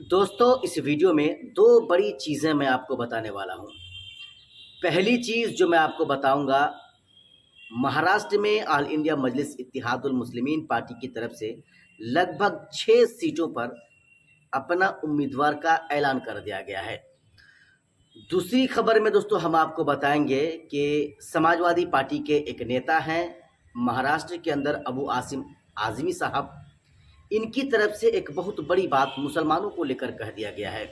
दोस्तों इस वीडियो में दो बड़ी चीज़ें मैं आपको बताने वाला हूँ। पहली चीज़ जो मैं आपको बताऊँगा, महाराष्ट्र में ऑल इंडिया मजलिस इत्तेहादुल मुस्लिमीन पार्टी की तरफ से लगभग 6 सीटों पर अपना उम्मीदवार का ऐलान कर दिया गया है। दूसरी खबर में दोस्तों हम आपको बताएंगे कि समाजवादी पार्टी के एक नेता हैं महाराष्ट्र के अंदर अबू आसिम आज़मी साहब, इनकी तरफ से एक बहुत बड़ी बात मुसलमानों को लेकर कह दिया गया है।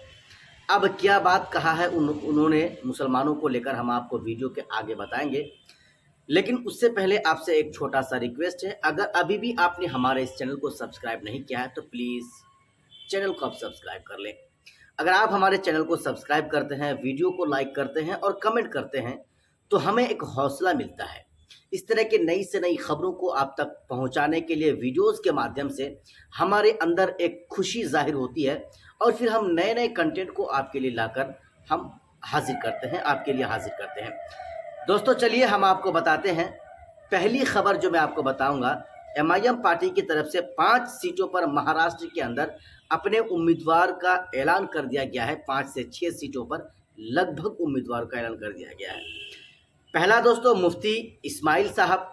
अब क्या बात कहा है उन्होंने मुसलमानों को लेकर हम आपको वीडियो के आगे बताएंगे। लेकिन उससे पहले आपसे एक छोटा सा रिक्वेस्ट है, अगर अभी भी आपने हमारे इस चैनल को सब्सक्राइब नहीं किया है तो प्लीज़ चैनल को आप सब्सक्राइब कर लें। अगर आप हमारे चैनल को सब्सक्राइब करते हैं, वीडियो को लाइक करते हैं और कमेंट करते हैं तो हमें एक हौसला मिलता है इस तरह के नई से नई खबरों को आप तक पहुंचाने के लिए। वीडियोस के माध्यम से हमारे अंदर एक खुशी जाहिर होती है और फिर हम नए नए कंटेंट को आपके लिए लाकर हम हाजिर करते हैं, आपके लिए हाजिर करते हैं। दोस्तों चलिए हम आपको बताते हैं। पहली खबर जो मैं आपको बताऊंगा, एमआईएम पार्टी की तरफ से 5 सीटों पर महाराष्ट्र के अंदर अपने उम्मीदवार का ऐलान कर दिया गया है। 5 से 6 सीटों पर लगभग उम्मीदवार का ऐलान कर दिया गया है। पहला दोस्तों मुफ्ती इस्माइल साहब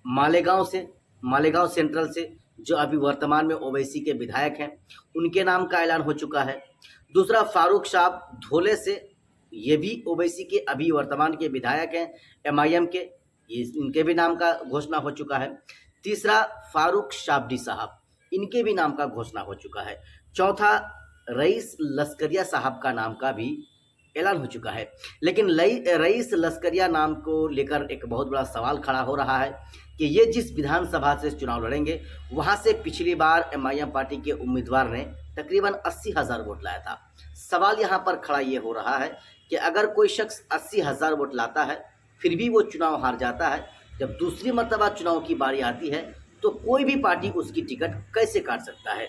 मालेगांव सेंट्रल से, जो अभी वर्तमान में ओवैसी के विधायक हैं, उनके नाम का ऐलान हो चुका है। दूसरा फारूक साहब धोले से, ये भी ओवैसी के अभी वर्तमान के विधायक हैं एमआईएम के, ये इनके भी नाम का घोषणा हो चुका है। तीसरा फारूक शाबडी साहब, इनके भी नाम का घोषणा हो चुका है। चौथा रईस लस्करिया साहब का नाम का भी ऐलान हो चुका है। लेकिन रईस लस्करिया नाम को लेकर एक बहुत बड़ा सवाल खड़ा हो रहा है कि ये जिस विधानसभा से चुनाव लड़ेंगे वहाँ से पिछली बार एमआईएम पार्टी के उम्मीदवार ने तकरीबन 80,000 वोट लाया था। सवाल यहाँ पर खड़ा ये हो रहा है कि अगर कोई शख्स 80,000 वोट लाता है फिर भी वो चुनाव हार जाता है, जब दूसरी मर्तबा चुनाव की बारी आती है तो कोई भी पार्टी उसकी टिकट कैसे काट सकता है।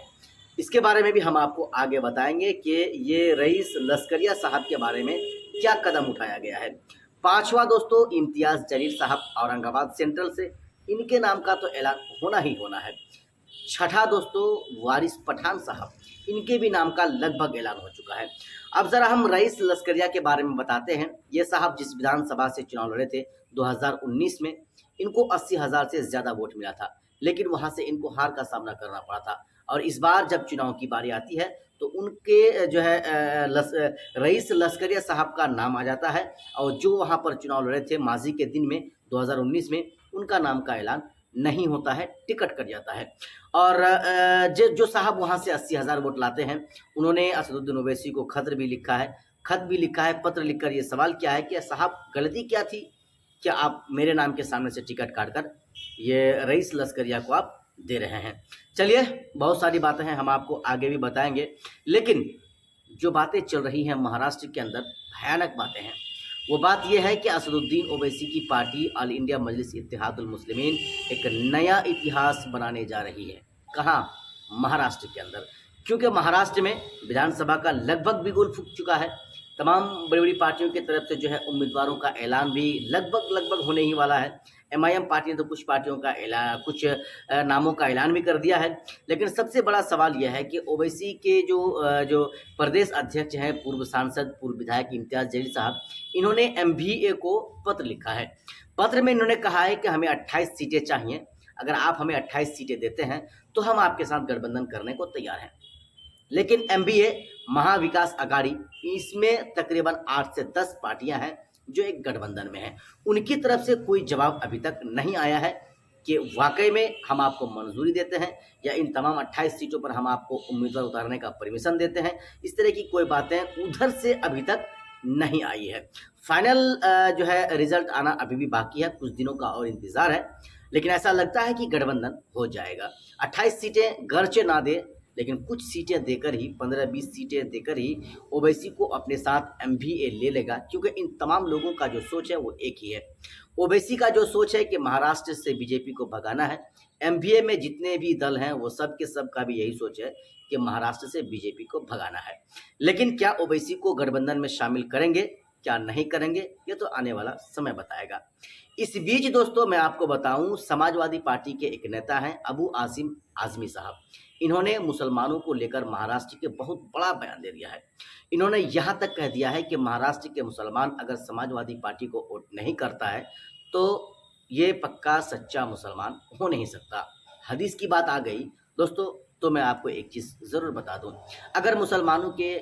इसके बारे में भी हम आपको आगे बताएंगे कि ये रईस लस्करिया साहब के बारे में क्या कदम उठाया गया है। पांचवा दोस्तों इम्तियाज जलील साहब औरंगाबाद सेंट्रल से, इनके नाम का तो ऐलान होना ही होना है। छठा दोस्तों वारिस पठान साहब, इनके भी नाम का लगभग ऐलान हो चुका है। अब ज़रा हम रईस लस्करिया के बारे में बताते हैं। ये साहब जिस विधानसभा से चुनाव लड़े थे 2019 में, इनको 80,000 से ज़्यादा वोट मिला था, लेकिन वहाँ से इनको हार का सामना करना पड़ा था। और इस बार जब चुनाव की बारी आती है तो उनके जो है रईस लस्करिया साहब का नाम आ जाता है, और जो वहाँ पर चुनाव लड़े थे माजी के दिन में 2019 में, उनका नाम का ऐलान नहीं होता है, टिकट कट जाता है। और जो साहब वहाँ से 80,000 वोट लाते हैं, उन्होंने असदुद्दीन ओवैसी को खत भी लिखा है, पत्र लिखकर ये सवाल किया है कि साहब गलती क्या थी, क्या आप मेरे नाम के सामने से टिकट काटकर ये रईस लस्करिया को आप दे रहे हैं। चलिए बहुत सारी बातें हैं, हम आपको आगे भी बताएंगे, लेकिन जो बातें चल रही हैं महाराष्ट्र के अंदर, भयानक बातें हैं। वो बात यह है कि असदुद्दीन ओवैसी की पार्टी ऑल इंडिया मजलिस इत्तेहादुल मुस्लिमीन एक नया इतिहास बनाने जा रही है। कहाँ? महाराष्ट्र के अंदर। क्योंकि महाराष्ट्र में विधानसभा का लगभग बिगुल फूक चुका है। तमाम बड़ी बड़ी पार्टियों की तरफ से जो है उम्मीदवारों का ऐलान भी लगभग होने ही वाला है। एमआईएम पार्टी ने तो कुछ पार्टियों का ऐलान, कुछ नामों का ऐलान भी कर दिया है। लेकिन सबसे बड़ा सवाल यह है कि ओवैसी के जो प्रदेश अध्यक्ष हैं, पूर्व सांसद, पूर्व विधायक इम्तियाज जलील साहब, इन्होंने एमवीए को पत्र लिखा है। पत्र में इन्होंने कहा है कि हमें 28 सीटें चाहिए, अगर आप हमें 28 सीटें देते हैं तो हम आपके साथ गठबंधन करने को तैयार हैं। लेकिन एमवीए महाविकास अघाड़ी, इसमें तकरीबन 8 से 10 पार्टियां हैं जो एक गठबंधन में हैं। उनकी तरफ से कोई जवाब अभी तक नहीं आया है कि वाकई में हम आपको मंजूरी देते हैं या इन तमाम 28 सीटों पर हम आपको उम्मीदवार उतारने का परमिशन देते हैं। इस तरह की कोई बातें उधर से अभी तक नहीं आई है। फाइनल जो है रिजल्ट आना अभी भी बाकी है, कुछ दिनों का और इंतज़ार है। लेकिन ऐसा लगता है कि गठबंधन हो जाएगा। 28 सीटें गरचे ना दे, लेकिन कुछ सीटें देकर ही, 15-20 सीटें देकर ही ओवैसी को अपने साथ एमवीए ले लेगा। क्योंकि इन तमाम लोगों का जो सोच है वो एक ही है। ओवैसी का जो सोच है कि महाराष्ट्र से बीजेपी को भगाना है। एमवीए में जितने भी दल हैं वो सब के सब का भी यही सोच है कि महाराष्ट्र से बीजेपी को भगाना है। लेकिन क्या ओवैसी को गठबंधन में शामिल करेंगे? क्या नहीं करेंगे, ये तो आने वाला समय बताएगा। इस बीच दोस्तों मैं आपको बताऊं, समाजवादी पार्टी के एक नेता हैं अबू आसिम आजमी साहब। इन्होंने मुसलमानों को लेकर महाराष्ट्र के बहुत बड़ा बयान दे दिया है। इन्होंने यहाँ तक कह दिया है कि महाराष्ट्र के मुसलमान अगर समाजवादी पार्टी को वोट नहीं करता है तो ये पक्का सच्चा मुसलमान हो नहीं सकता। हदीस की बात आ गई दोस्तों, तो मैं आपको एक चीज़ ज़रूर बता दूं, अगर मुसलमानों के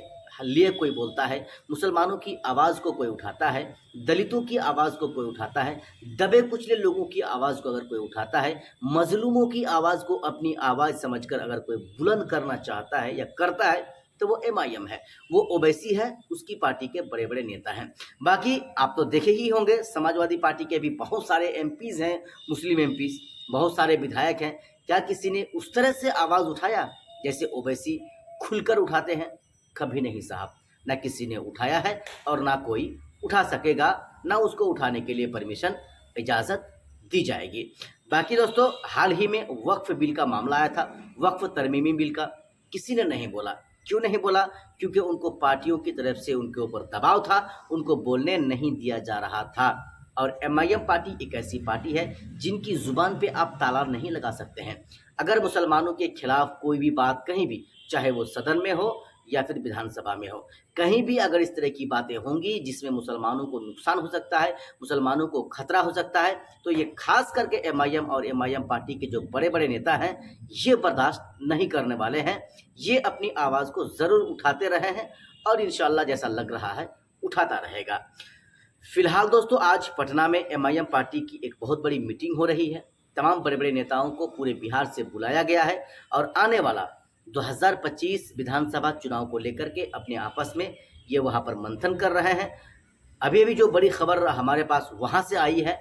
लिए कोई बोलता है, मुसलमानों की आवाज़ को कोई उठाता है, दलितों की आवाज़ को कोई उठाता है, दबे कुचले लोगों की आवाज़ को अगर कोई उठाता है, मजलूमों की आवाज़ को अपनी आवाज़ समझकर अगर कोई बुलंद करना चाहता है या करता है, तो वो एमआईएम है, वो ओवैसी है, उसकी पार्टी के बड़े बड़े नेता हैं। बाकी आप तो देखे ही होंगे, समाजवादी पार्टी के भी बहुत सारे एमपीज़ हैं, मुस्लिम एमपीज़, बहुत सारे विधायक हैं। क्या किसी ने उस तरह से आवाज़ उठाया जैसे ओवैसी खुलकर उठाते हैं? कभी नहीं साहब, ना किसी ने उठाया है और ना कोई उठा सकेगा, ना उसको उठाने के लिए परमिशन इजाज़त दी जाएगी। बाकी दोस्तों, हाल ही में वक्फ बिल का मामला आया था, वक्फ तरमीमी बिल का, किसी ने नहीं बोला। क्यों नहीं बोला? क्योंकि उनको पार्टियों की तरफ से उनके ऊपर दबाव था, उनको बोलने नहीं दिया जा रहा था। और एमआईएम पार्टी एक ऐसी पार्टी है जिनकी ज़ुबान पे आप ताला नहीं लगा सकते हैं। अगर मुसलमानों के खिलाफ कोई भी बात कहीं भी, चाहे वो सदन में हो या फिर विधानसभा में हो, कहीं भी अगर इस तरह की बातें होंगी जिसमें मुसलमानों को नुकसान हो सकता है, मुसलमानों को खतरा हो सकता है, तो ये खास करके एमआईएम और एमआईएम पार्टी के जो बड़े बड़े नेता हैं, ये बर्दाश्त नहीं करने वाले हैं। ये अपनी आवाज़ को ज़रूर उठाते रहे हैं और इंशाल्लाह जैसा लग रहा है उठाता रहेगा। फिलहाल दोस्तों, आज पटना में एमआईएम पार्टी की एक बहुत बड़ी मीटिंग हो रही है। तमाम बड़े बड़े नेताओं को पूरे बिहार से बुलाया गया है और आने वाला 2025 विधानसभा चुनाव को लेकर के अपने आपस में ये वहाँ पर मंथन कर रहे हैं। अभी अभी जो बड़ी खबर हमारे पास वहाँ से आई है,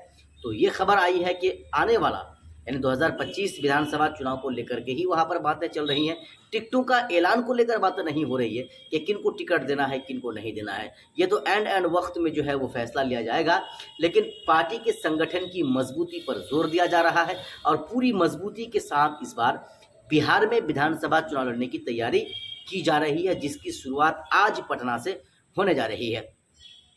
तो ये खबर आई है कि आने वाला यानी 2025 विधानसभा चुनाव को लेकर के ही वहाँ पर बातें चल रही हैं। टिकटों का ऐलान को लेकर बातें नहीं हो रही है कि किनको टिकट देना है, किनको नहीं देना है। ये तो एंड वक्त में जो है वो फैसला लिया जाएगा, लेकिन पार्टी के संगठन की मजबूती पर जोर दिया जा रहा है और पूरी मजबूती के साथ इस बार बिहार में विधानसभा चुनाव लड़ने की तैयारी की जा रही है, जिसकी शुरुआत आज पटना से होने जा रही है।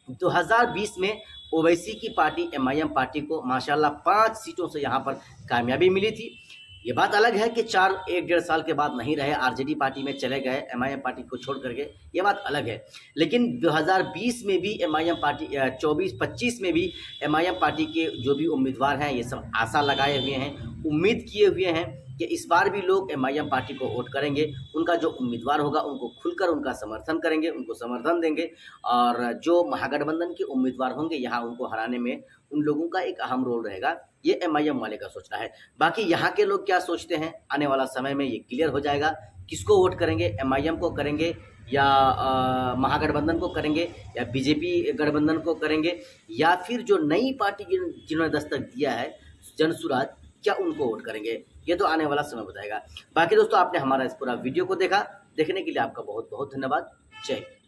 2020 में ओवैसी की पार्टी एमआईएम पार्टी को माशाल्लाह 5 सीटों से यहाँ पर कामयाबी मिली थी। ये बात अलग है कि 1-1.5 साल के बाद नहीं रहे, आरजेडी पार्टी में चले गए एमआईएम पार्टी को छोड़ करके, ये बात अलग है। लेकिन 2020 में भी एमआईएम पार्टी 24-25 में भी एमआईएम पार्टी के जो भी उम्मीदवार हैं, ये सब आशा लगाए हुए हैं, उम्मीद किए हुए हैं कि इस बार भी लोग एमआईएम पार्टी को वोट करेंगे। उनका जो उम्मीदवार होगा उनको खुलकर उनका समर्थन करेंगे, उनको समर्थन देंगे और जो महागठबंधन के उम्मीदवार होंगे यहाँ उनको हराने में उन लोगों का एक अहम रोल रहेगा। ये एमआईएम वाले का सोचना है। बाकी यहाँ के लोग क्या सोचते हैं, आने वाला समय में ये क्लियर हो जाएगा। किसको वोट करेंगे, एमआईएम को करेंगे या महागठबंधन को करेंगे या बीजेपी गठबंधन को करेंगे या फिर जो नई पार्टी जिन्होंने दस्तक दिया है जनसुराज, क्या उनको वोट करेंगे, ये तो आने वाला समय बताएगा। बाकी दोस्तों, आपने हमारा इस पूरा वीडियो को देखा, देखने के लिए आपका बहुत बहुत धन्यवाद। जय हिंद।